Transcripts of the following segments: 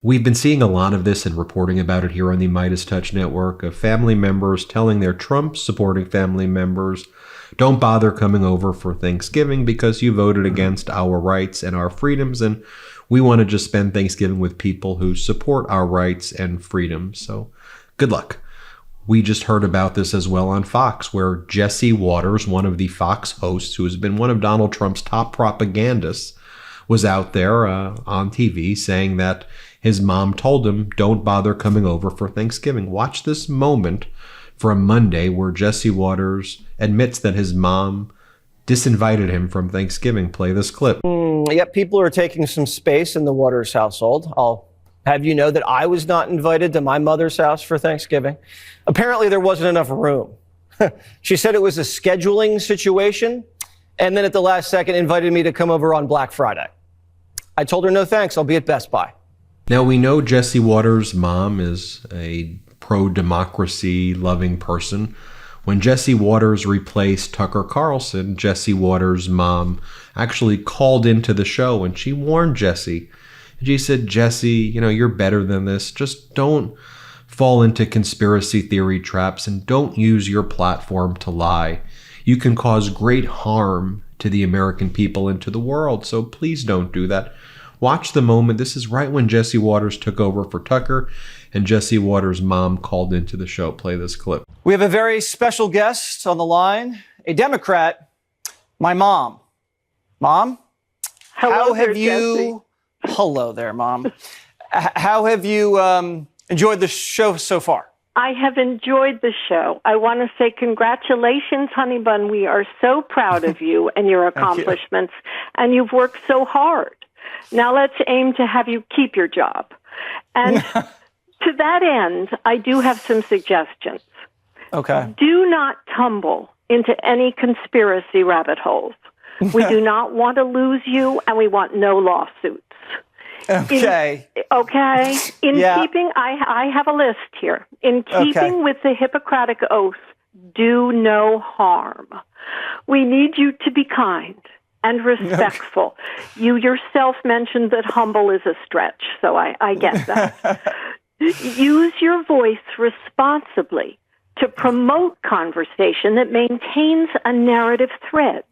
We've been seeing a lot of this and reporting about it here on the MeidasTouch network of family members telling their Trump-supporting family members, don't bother coming over for Thanksgiving because you voted against our rights and our freedoms, and we want to just spend Thanksgiving with people who support our rights and freedoms. So good luck. We just heard about this as well on Fox, where Jesse Waters, one of the Fox hosts who has been one of Donald Trump's top propagandists, was out there on TV saying that his mom told him, don't bother coming over for Thanksgiving. Watch this moment from Monday where Jesse Waters admits that his mom disinvited him from Thanksgiving. Play this clip. Yep, people are taking some space in the Waters household. I'll have you know that I was not invited to my mother's house for Thanksgiving. Apparently there wasn't enough room. She said it was a scheduling situation, and then at the last second invited me to come over on Black Friday. I told her no thanks, I'll be at Best Buy. Now, we know Jesse Waters' mom is a pro-democracy loving person. When Jesse Waters replaced Tucker Carlson, Jesse Waters' mom actually called into the show and she warned Jesse. And she said, Jesse, you're better than this. Just don't fall into conspiracy theory traps and don't use your platform to lie. You can cause great harm to the American people and to the world, so please don't do that. Watch the moment. This is right when Jesse Waters took over for Tucker and Jesse Waters' mom called into the show. Play this clip. We have a very special guest on the line, a Democrat, my mom. Mom? Hello there, Jesse. Hello there, Mom. How have you enjoyed the show so far? I have enjoyed the show. I want to say congratulations, honey bun. We are so proud of you and your accomplishments, and you've worked so hard. Now let's aim to have you keep your job. And to that end, I do have some suggestions. Okay. Do not tumble into any conspiracy rabbit holes. We do not want to lose you, and we want no lawsuits. Okay. In keeping, I have a list here. In keeping with the Hippocratic Oath, do no harm. We need you to be kind and respectful. You yourself mentioned that humble is a stretch, so I get that. Use your voice responsibly to promote conversation that maintains a narrative thread.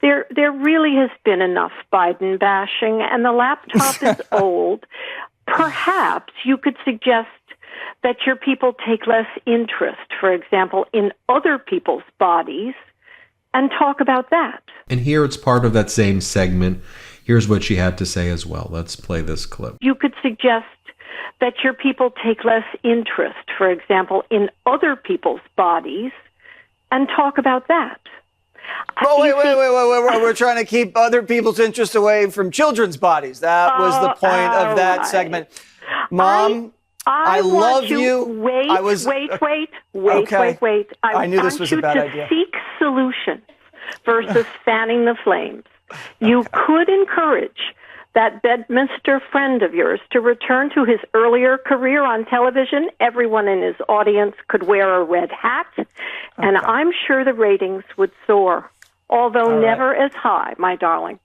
There really has been enough Biden bashing, and the laptop is old. Perhaps you could suggest that your people take less interest, for example, in other people's bodies, and talk about that. And here it's part of that same segment. Here's what she had to say as well. Let's play this clip. You could suggest that your people take less interest, for example, in other people's bodies, and talk about that. Oh, wait. We're trying to keep other people's interest away from children's bodies. That was the point of that segment. Mom, I love you. Wait. I knew this was a bad idea. Seek solutions versus fanning the flames. You could encourage that Bedminster friend of yours to return to his earlier career on television. Everyone in his audience could wear a red hat, and I'm sure the ratings would soar, although never as high, my darling,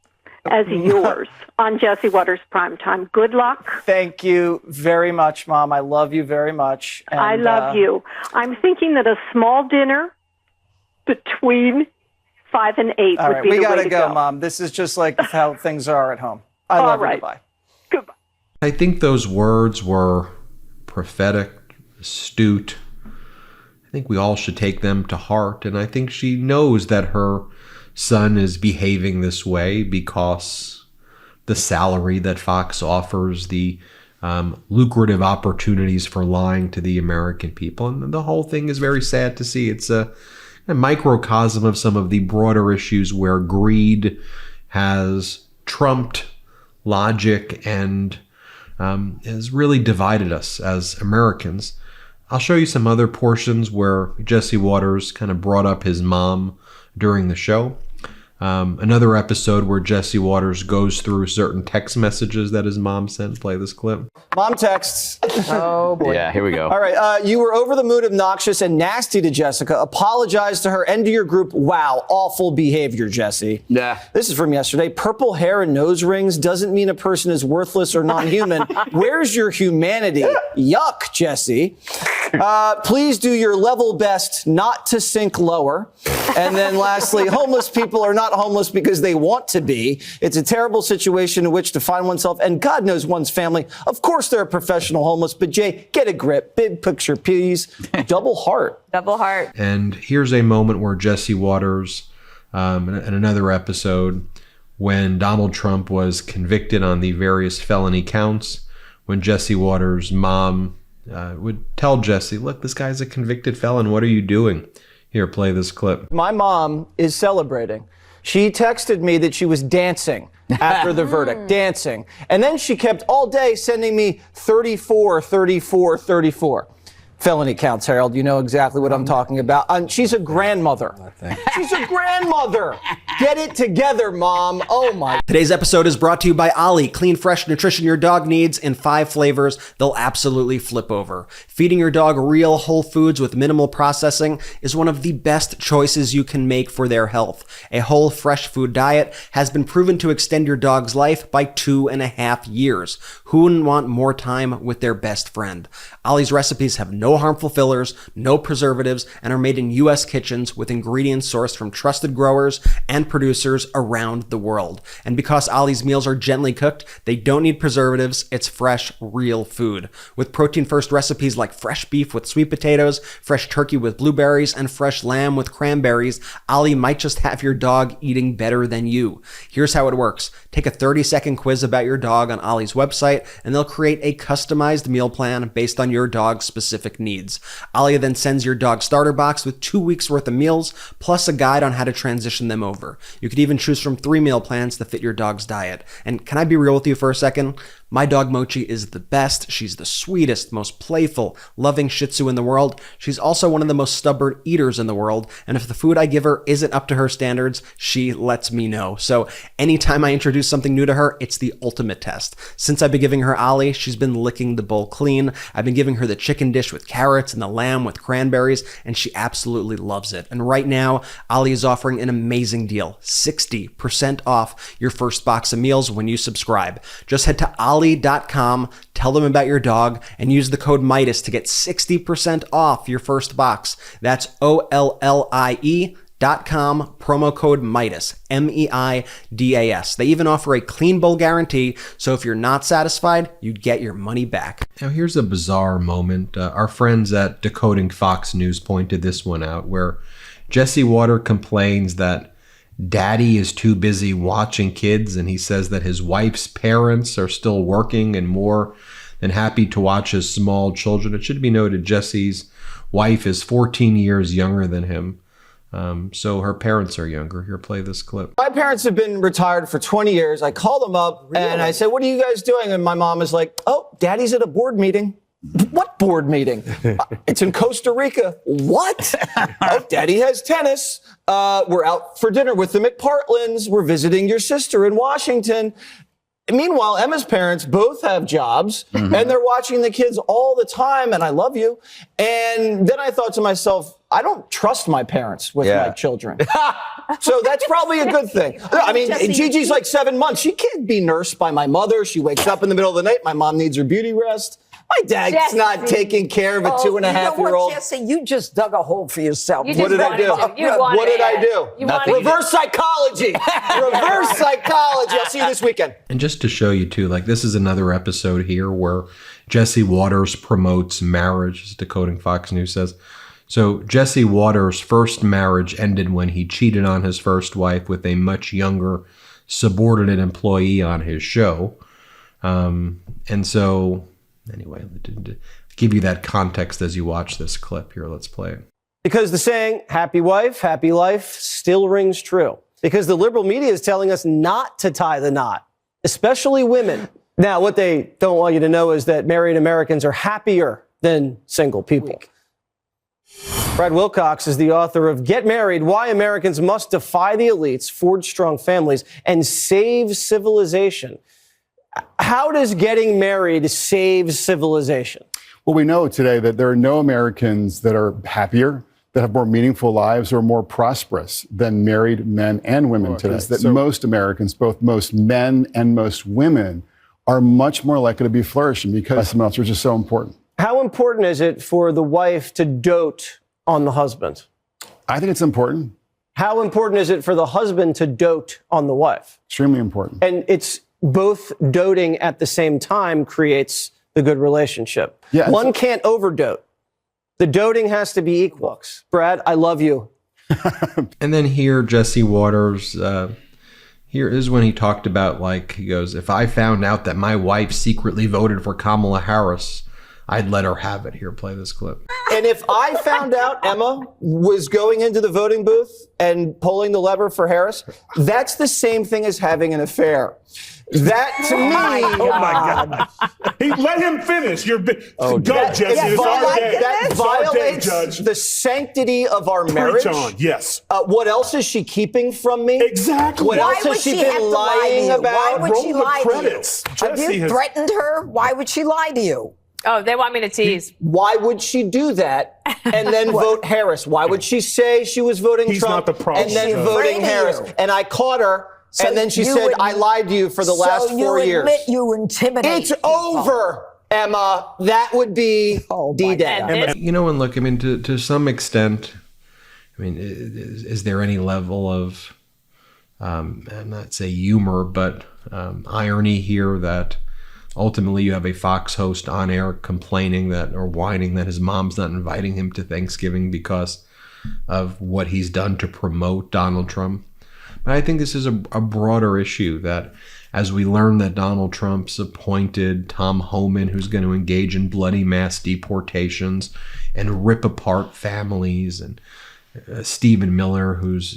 as yours on Jesse Waters Primetime. Good luck. Thank you very much, Mom. I love you very much. And, I love you. I'm thinking that a small dinner between 5 and 8 would be the way to go. We gotta go, Mom. This is just like how things are at home. I love you. Goodbye. Goodbye. I think those words were prophetic, astute. I think we all should take them to heart. And I think she knows that her son is behaving this way because the salary that Fox offers, the lucrative opportunities for lying to the American people. And the whole thing is very sad to see. It's a microcosm of some of the broader issues where greed has trumped logic and has really divided us as Americans. I'll show you some other portions where Jesse Waters kind of brought up his mom during the show. Another episode where Jesse Waters goes through certain text messages that his mom sent. Play this clip. Mom texts. Oh, boy. Yeah, here we go. All right. You were over the moon, obnoxious, and nasty to Jessica. Apologize to her and to your group. Wow. Awful behavior, Jesse. Yeah. This is from yesterday. Purple hair and nose rings doesn't mean a person is worthless or non-human. Where's your humanity? Yuck, Jesse. Please do your level best not to sink lower. And then lastly, homeless people are not homeless because they want to be. It's a terrible situation in which to find oneself, and God knows one's family. Of course, they're professional homeless, but Jay, get a grip. Big picture, please. Double heart. Double heart. And here's a moment where Jesse Waters, in another episode, when Donald Trump was convicted on the various felony counts, when Jesse Waters' mom would tell Jesse, look, this guy's a convicted felon. What are you doing? Here, play this clip. My mom is celebrating. She texted me that she was dancing after the verdict, dancing. And then she kept all day sending me 34, 34, 34. Felony counts, Harold. You know exactly what I'm talking about. She's a grandmother. She's a grandmother. Get it together, Mom. Oh, my. Today's episode is brought to you by Ollie. Clean, fresh nutrition your dog needs in 5 flavors they'll absolutely flip over. Feeding your dog real whole foods with minimal processing is one of the best choices you can make for their health. A whole fresh food diet has been proven to extend your dog's life by 2.5 years. Who wouldn't want more time with their best friend? Ollie's recipes have no harmful fillers, no preservatives, and are made in U.S. kitchens with ingredients sourced from trusted growers and producers around the world. And because Ollie's meals are gently cooked, they don't need preservatives. It's fresh, real food. With protein-first recipes like fresh beef with sweet potatoes, fresh turkey with blueberries, and fresh lamb with cranberries, Ollie might just have your dog eating better than you. Here's how it works. Take a 30-second quiz about your dog on Ollie's website, and they'll create a customized meal plan based on your dog's specific needs. Ollie then sends your dog starter box with 2 weeks worth of meals, plus a guide on how to transition them over. You could even choose from 3 meal plans to fit your dog's diet. And can I be real with you for a second? My dog Mochi is the best. She's the sweetest, most playful, loving Shih Tzu in the world. She's also one of the most stubborn eaters in the world. And if the food I give her isn't up to her standards, she lets me know. So anytime I introduce something new to her, it's the ultimate test. Since I've been giving her Ollie, she's been licking the bowl clean. I've been giving her the chicken dish with carrots and the lamb with cranberries, and she absolutely loves it. And right now, Ollie is offering an amazing deal, 60% off your first box of meals when you subscribe. Just head to Ollie.com, tell them about your dog, and use the code Meidas to get 60% off your first box. That's OLLIE.com, promo code Meidas, MEIDAS. They even offer a clean bowl guarantee, so if you're not satisfied, you get your money back. Now, here's a bizarre moment. Our friends at Decoding Fox News pointed this one out, where Jesse Waters complains that Daddy is too busy watching kids, and he says that his wife's parents are still working and more than happy to watch his small children. It should be noted Jesse's wife is 14 years younger than him, so her parents are younger. Here, play this clip. My parents have been retired for 20 years. I called them up and I said, what are you guys doing? And my mom is like, oh, Daddy's at a board meeting. What board meeting? It's in Costa Rica. What? Oh, Daddy has tennis. We're out for dinner with the McPartlands. We're visiting your sister in Washington. Meanwhile, Emma's parents both have jobs, and they're watching the kids all the time, and I love you. And then I thought to myself, I don't trust my parents with my children. So that's probably a good thing. I mean, Gigi's like 7 months. She can't be nursed by my mother. She wakes up in the middle of the night. My mom needs her beauty rest. My dad's not taking care of a 2.5-year-old. Jesse, you just dug a hole for yourself. What did I do? What did I do? Reverse psychology. Reverse psychology. I'll see you this weekend. And just to show you too, like this is another episode here where Jesse Waters promotes marriage, as Decoding Fox News says. So Jesse Waters' first marriage ended when he cheated on his first wife with a much younger subordinate employee on his show. And so anyway, to give you that context as you watch this clip here, let's play it. Because the saying, happy wife, happy life, still rings true. Because the liberal media is telling us not to tie the knot, especially women. Now, what they don't want you to know is that married Americans are happier than single people. Brad Wilcox is the author of Get Married, Why Americans Must Defy the Elites, Forge Strong Families, and Save Civilization. How does getting married save civilization? Well, we know today that there are no Americans that are happier, that have more meaningful lives, or more prosperous than married men and women today. That most Americans, both most men and most women, are much more likely to be flourishing because something else, which is so important. How important is it for the wife to dote on the husband? I think it's important. How important is it for the husband to dote on the wife? Extremely important. And it's both doting at the same time creates the good relationship. Yeah, one can't overdote. The doting has to be equal. Brad, I love you. And then here, Jesse Waters, here is when he talked about, like, he goes, if I found out that my wife secretly voted for Kamala Harris, I'd let her have it. Here, play this clip. And if I found out Emma was going into the voting booth and pulling the lever for Harris, that's the same thing as having an affair. That, to me... Oh, my God. Let him finish. Go, Jesse. It's our day. That violates the sanctity of our marriage. Preach on, yes. What else is she keeping from me? Exactly. What else has she been lying about? Why would she lie to you? Have you has threatened her? Why would she lie to you? Oh, they want me to tease. Why would she do that and then vote Harris? Why would she say she was voting Trump not the problem. and then She's voting afraid of Harris? you. And I caught her, So and then she you said, I lied to you for the last 4 years. So you admit you intimidate It's people. over, Emma. That would be D-Day. You know, and look, I mean, to some extent, I mean, is there any level of, I'm not say humor, but irony here that ultimately you have a Fox host on air complaining that, or whining that his mom's not inviting him to Thanksgiving because of what he's done to promote Donald Trump. But I think this is a broader issue that as we learn that Donald Trump's appointed Tom Homan, who's going to engage in bloody mass deportations and rip apart families, and Stephen Miller, who's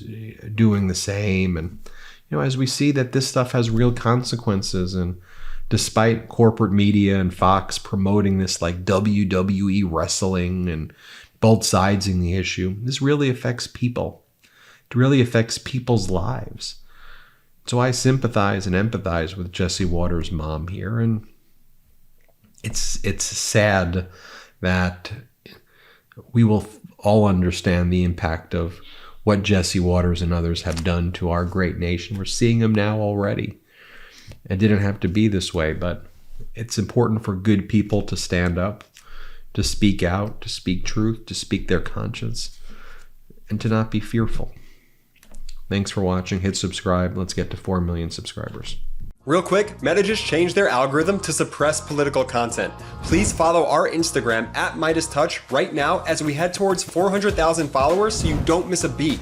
doing the same. And, you know, as we see that this stuff has real consequences, and despite corporate media and Fox promoting this like WWE wrestling and both sides in the issue, this really affects people. It really affects people's lives. So I sympathize and empathize with Jesse Waters' mom here, and it's sad that we will all understand the impact of what Jesse Waters and others have done to our great nation. We're seeing them now already. It didn't have to be this way, but it's important for good people to stand up, to speak out, to speak truth, to speak their conscience, and to not be fearful. Thanks for watching. Hit subscribe. Let's get to 4 million subscribers. Real quick, Meta just changed their algorithm to suppress political content. Please follow our Instagram @MeidasTouch right now as we head towards 400,000 followers so you don't miss a beat.